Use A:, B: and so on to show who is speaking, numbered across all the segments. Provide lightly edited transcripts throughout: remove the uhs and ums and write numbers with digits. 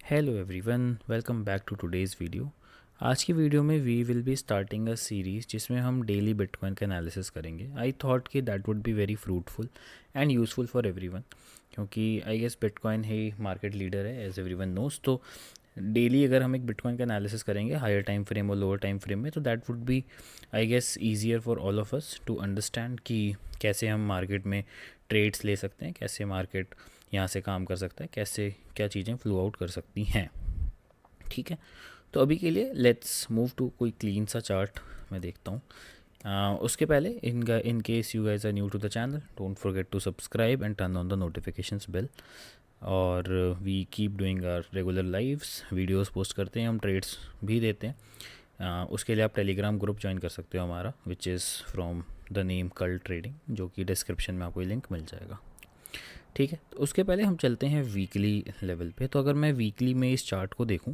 A: Hello everyone, welcome back to today's video. आज की video में we will be starting a series जिसमें हम डेली बिटकॉइन का एनालिसिस करेंगे। आई थॉट कि that would be very fruitful and useful for everyone, क्योंकि I guess Bitcoin ही मार्केट लीडर है एज एवरीवन नोस। तो डेली अगर हम एक बिटकॉइन का एनालिसिस करेंगे हायर टाइम फ्रेम और लोअर टाइम फ्रेम में, तो that would be I guess easier for all of us to understand कि कैसे हम मार्केट में ट्रेड्स ले सकते हैं, कैसे मार्केट यहाँ से काम कर सकता है, कैसे क्या चीज़ें फ्लो आउट कर सकती हैं। ठीक है, तो अभी के लिए लेट्स मूव टू कोई क्लीन सा चार्ट मैं देखता हूँ। उसके पहले in case you guys are new to the channel, don't forget to subscribe and turn on the notifications bell. और we keep doing our regular lives, videos post करते हैं, हम ट्रेड्स भी देते हैं। उसके लिए आप टेलीग्राम ग्रुप ज्वाइन कर सकते हो हमारा, which is from the name कल ट्रेडिंग, जो कि डिस्क्रिप्शन में आपको लिंक मिल जाएगा। ठीक है, तो उसके पहले हम चलते हैं वीकली लेवल पे। तो अगर मैं वीकली में इस चार्ट को देखूं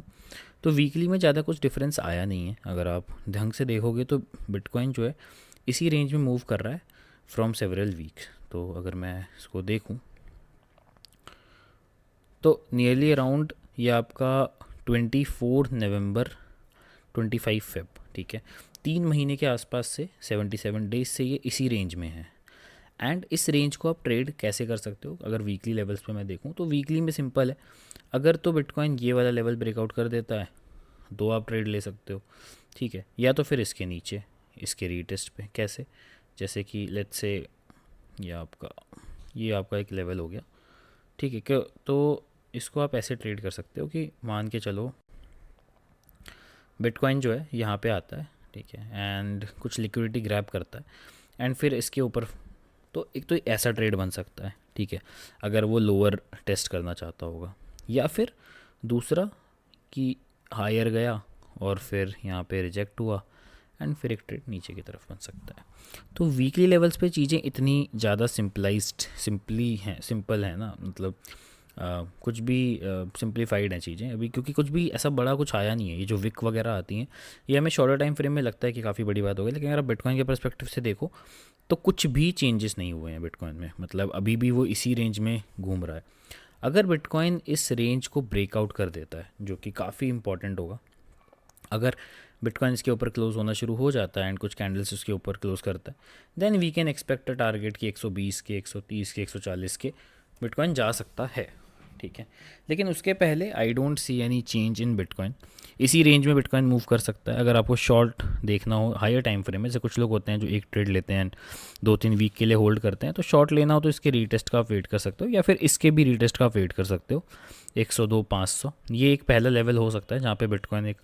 A: तो वीकली में ज़्यादा कुछ डिफरेंस आया नहीं है। अगर आप ढंग से देखोगे तो बिटकॉइन जो है इसी रेंज में मूव कर रहा है फ्रॉम सेवरल वीक्स। तो अगर मैं इसको देखूं तो नियरली अराउंड ये आपका 24 नवंबर 25 फेब, ठीक है, 3 महीने के आसपास से 77 डेज से ये इसी रेंज में है। एंड इस रेंज को आप ट्रेड कैसे कर सकते हो अगर वीकली लेवल्स पे मैं देखूं तो वीकली में सिंपल है। अगर तो बिटकॉइन ये वाला लेवल ब्रेकआउट कर देता है तो आप ट्रेड ले सकते हो, ठीक है, या तो फिर इसके नीचे इसके रीटेस्ट पे। कैसे? जैसे कि लेट्स से ये आपका एक लेवल हो गया, ठीक है, क्यों? तो इसको आप ऐसे ट्रेड कर सकते हो कि मान के चलो बिटकॉइन जो है यहाँ पे आता है, ठीक है, एंड कुछ लिक्विडिटी ग्रैब करता है एंड फिर इसके ऊपर, तो एक तो ऐसा ट्रेड बन सकता है, ठीक है, अगर वो लोअर टेस्ट करना चाहता होगा। या फिर दूसरा कि हायर गया और फिर यहाँ पे रिजेक्ट हुआ एंड फिर एक ट्रेड नीचे की तरफ बन सकता है। तो वीकली लेवल्स पे चीज़ें इतनी ज़्यादा सिंपल हैं ना, मतलब कुछ भी सिंप्लीफाइड हैं चीज़ें अभी, क्योंकि कुछ भी ऐसा बड़ा कुछ आया नहीं है। ये जो विक वगैरह आती हैं ये हमें शॉर्टर टाइम फ्रेम में लगता है कि काफ़ी बड़ी बात हो गई, लेकिन अगर आप बिटकॉइन के परस्पेक्टिव से देखो तो कुछ भी चेंजेस नहीं हुए हैं बिटकॉइन में। मतलब अभी भी वो इसी रेंज में घूम रहा है। अगर बिटकॉइन इस रेंज को ब्रेकआउट कर देता है, जो कि काफ़ी इंपॉर्टेंट होगा, अगर बिटकॉइन इसके ऊपर क्लोज होना शुरू हो जाता है एंड कुछ कैंडल्स उसके ऊपर क्लोज करता है, then we can expect a target कि 120 के, 130 के, 140 के बिटकॉइन जा सकता है, ठीक है। लेकिन उसके पहले I don't see any change in bitcoin. इसी रेंज में बिटकॉइन मूव कर सकता है। अगर आपको शॉर्ट देखना हो हायर टाइम फ्रेम में, जैसे कुछ लोग होते हैं जो एक ट्रेड लेते हैं 2-3 वीक के लिए होल्ड करते हैं, तो शॉर्ट लेना हो तो इसके रीटेस्ट का आप वेट कर सकते हो, या फिर इसके भी रीटेस्ट का आप वेट कर सकते हो 102 500। ये एक पहला लेवल हो सकता है जहाँ पे बिटकॉइन एक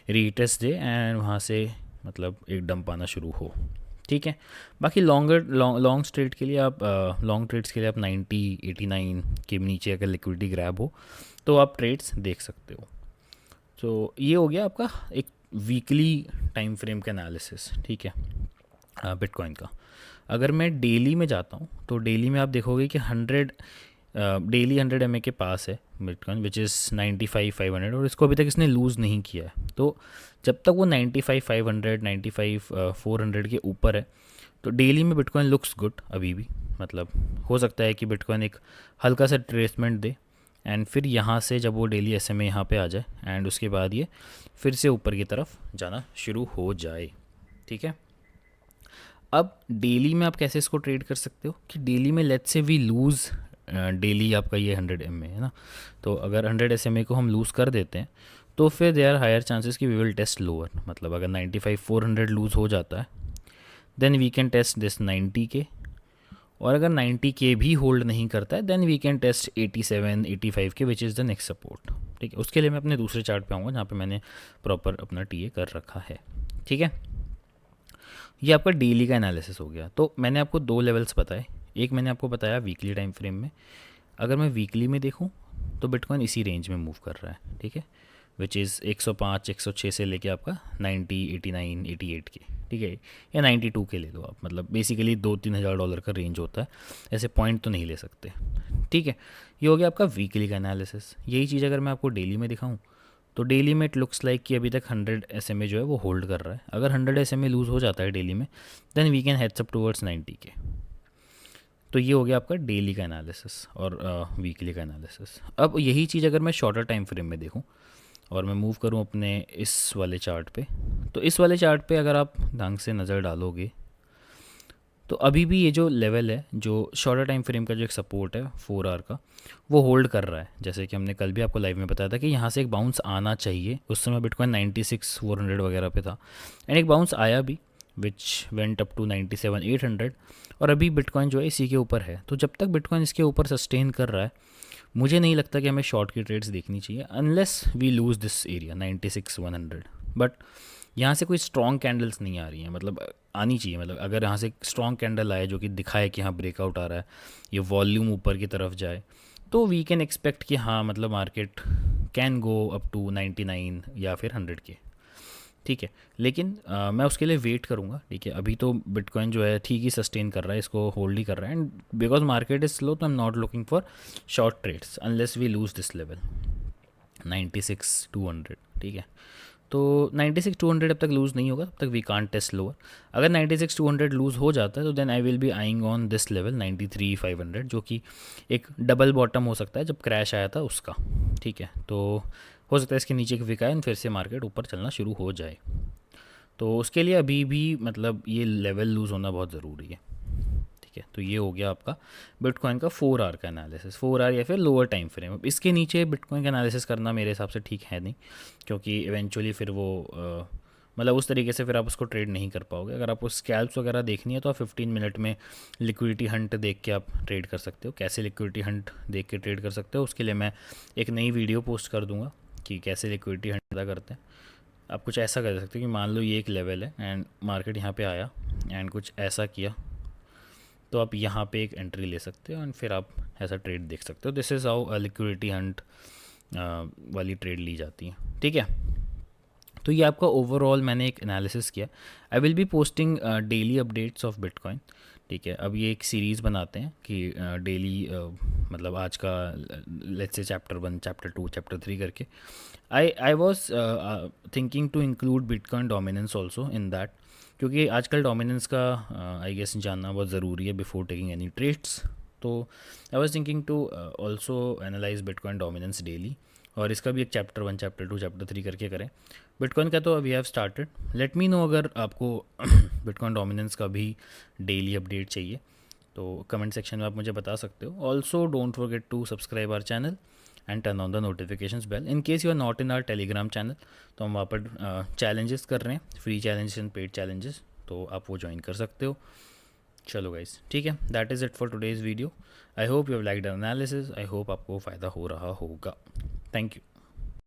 A: रीटेस्ट दे एंड वहाँ से मतलब एक डंप आना शुरू हो, ठीक है। बाकी लॉन्ग ट्रेड के लिए आप लॉन्ग ट्रेड्स के लिए आप 90 89 के नीचे अगर लिक्विडिटी ग्रैब हो तो आप ट्रेड्स देख सकते हो। तो ये हो गया आपका एक वीकली टाइम फ्रेम का एनालिसिस, ठीक है, बिटकॉइन का। अगर मैं डेली में जाता हूँ तो डेली में आप देखोगे कि 100 के पास है बिटकॉइन, विच इज़ 95 500, और इसको अभी तक इसने लूज़ नहीं किया है। तो जब तक वो 95 500 95 400 के ऊपर है तो डेली में बिटकॉइन लुक्स गुड अभी भी। मतलब हो सकता है कि बिटकॉइन एक हल्का सा ट्रेसमेंट दे एंड फिर यहाँ से जब वो डेली SMA यहाँ पे आ जाए एंड उसके बाद ये फिर से ऊपर की तरफ जाना शुरू हो जाए, ठीक है। अब डेली में आप कैसे इसको ट्रेड कर सकते हो कि डेली में let's say we lose, daily आपका ये 100 MA है ना, तो अगर 100 SMA को हम लूज़ कर देते हैं तो फिर दे आर हायर चांसेस कि वी विल टेस्ट लोअर। मतलब अगर 95 400 लूज़ हो जाता है then we can test this 90 K, और अगर 90 के भी होल्ड नहीं करता है देन वी कैन टेस्ट 87 85 के, which is the next support, ठीक है। उसके लिए मैं अपने दूसरे चार्ट पे आऊँगा जहाँ पे मैंने प्रॉपर अपना TA कर रखा है, ठीक है। ये आपका डेली का एनालिसिस हो गया। तो मैंने आपको 2 लेवल्स बताए, एक मैंने आपको बताया वीकली टाइम फ्रेम में। अगर मैं वीकली में देखूं तो बिटकॉइन इसी रेंज में मूव कर रहा है, ठीक है, विच इज़ 105 106 से लेके आपका 90 89 88 के, ठीक है, या 92 के ले लो आप। मतलब बेसिकली 2-3 हज़ार डॉलर का रेंज होता है, ऐसे पॉइंट तो नहीं ले सकते, ठीक है। ये हो गया आपका वीकली का एनालिसिस। यही चीज़ अगर मैं आपको डेली में दिखाऊँ तो डेली में इट लुक्स लाइक कि अभी तक 100 SMA जो है वो होल्ड कर रहा है। अगर 100 SMA लूज़ हो जाता है डेली में then we can heads up towards 90 K. तो ये हो गया आपका डेली का एनालिसिस और वीकली का एनालिसिस। अब यही चीज़ अगर मैं शॉर्टर टाइम फ्रेम में देखूँ और मैं मूव करूँ अपने इस वाले चार्ट पे, तो इस वाले चार्ट पे अगर आप ढंग से नज़र डालोगे तो अभी भी ये जो लेवल है, जो शॉर्टर टाइम फ्रेम का जो एक सपोर्ट है 4 आवर का, वो होल्ड कर रहा है। जैसे कि हमने कल भी आपको लाइव में बताया था कि यहाँ से एक बाउंस आना चाहिए। उस समय बिटकॉइन 96,400 वगैरह पे था एंड एक बाउंस आया भी विच वेंट अप टू 97,800 और अभी बिटकॉइन जो है इसी के ऊपर है। तो जब तक बिटकॉइन इसके ऊपर सस्टेन कर रहा है, मुझे नहीं लगता कि हमें शॉर्ट की ट्रेड्स देखनी चाहिए unless we lose this area 96,100। But यहाँ से कोई स्ट्रॉन्ग कैंडल्स नहीं आ रही हैं, मतलब आनी चाहिए। मतलब अगर यहाँ से स्ट्रॉन्ग कैंडल आए जो कि दिखाए कि हाँ ब्रेकआउट आ रहा है, ये वॉल्यूम ऊपर की तरफ जाए, तो वी कैन एक्सपेक्ट कि हाँ मतलब market can go up to 99 या फिर 100 के। ठीक है, लेकिन मैं उसके लिए वेट करूँगा। ठीक है, अभी तो बिटकॉइन जो है ठीक ही सस्टेन कर रहा है, इसको होल्ड ही कर रहा है and because market is slow, तो I am not looking for short trades unless we lose this level 96,200। ठीक है, तो 96,200 अब तक लूज़ नहीं होगा, तब तक वी कांट टेस्ट लोअर। अगर 96,200 लूज़ हो जाता है तो then I will be eyeing on this level 93,500, जो कि एक डबल बॉटम हो सकता है जब क्रैश आया था उसका। ठीक है, तो हो सकता है इसके नीचे एक विकायन फिर से मार्केट ऊपर चलना शुरू हो जाए। तो उसके लिए अभी भी मतलब ये लेवल लूज़ होना बहुत ज़रूरी है। ठीक है, तो ये हो गया आपका बिटकॉइन का 4 आवर का एनालिसिस, 4 आवर या फिर लोअर टाइम फ्रेम। अब इसके नीचे बिटकॉइन का एनालिसिस करना मेरे हिसाब से ठीक है नहीं, क्योंकि इवेंचुअली फिर वो मतलब उस तरीके से फिर आप उसको ट्रेड नहीं कर पाओगे। अगर आपको स्कैल्प्स वगैरह देखनी है तो आप 15 मिनट में लिक्विडिटी हंट देख के आप ट्रेड कर सकते हो। कैसे लिक्विडिटी हंट देख के ट्रेड कर सकते हो उसके लिए मैं एक नई वीडियो पोस्ट कर दूंगा कि कैसे लिक्विडिटी हंट अदा करते हैं। आप कुछ ऐसा कर सकते हो कि मान लो ये एक लेवल है एंड मार्केट यहाँ पे आया एंड कुछ ऐसा किया, तो आप यहाँ पे एक एंट्री ले सकते हो एंड फिर आप ऐसा ट्रेड देख सकते हो। This is how liquidity Hunt वाली ट्रेड ली जाती है। ठीक है, तो ये आपका ओवरऑल मैंने एक एनालिसिस किया। आई will B posting daily updates of bitcoin. ठीक है, अब ये एक सीरीज़ बनाते हैं कि डेली मतलब आज का let's say chapter 1, chapter 2, chapter 3 करके। I was thinking to include bitcoin dominance also in that, क्योंकि आजकल डोमिनेंस का आई गेस जानना बहुत ज़रूरी है बिफोर टेकिंग एनी ट्रेड्स। तो I was thinking to also analyse Bitcoin dominance daily, और इसका भी एक चैप्टर 1, चैप्टर 2, चैप्टर 3 करके करें। बिटकॉइन का तो we have started. Let me know अगर आपको बिटकॉइन डोमिनेंस का भी डेली अपडेट चाहिए तो कमेंट सेक्शन में आप मुझे बता सकते हो। Also don't forget to subscribe our channel and turn on the notifications bell in case you are not in our Telegram channel. तो हम वहाँ पर चैलेंजेस कर रहे हैं, free challenges and paid challenges, तो आप वो ज्वाइन कर सकते हो। चलो गाइस, ठीक है, that is it for today's video. I hope you have liked analysis. I hope आपको फ़ायदा हो रहा होगा। Thank you.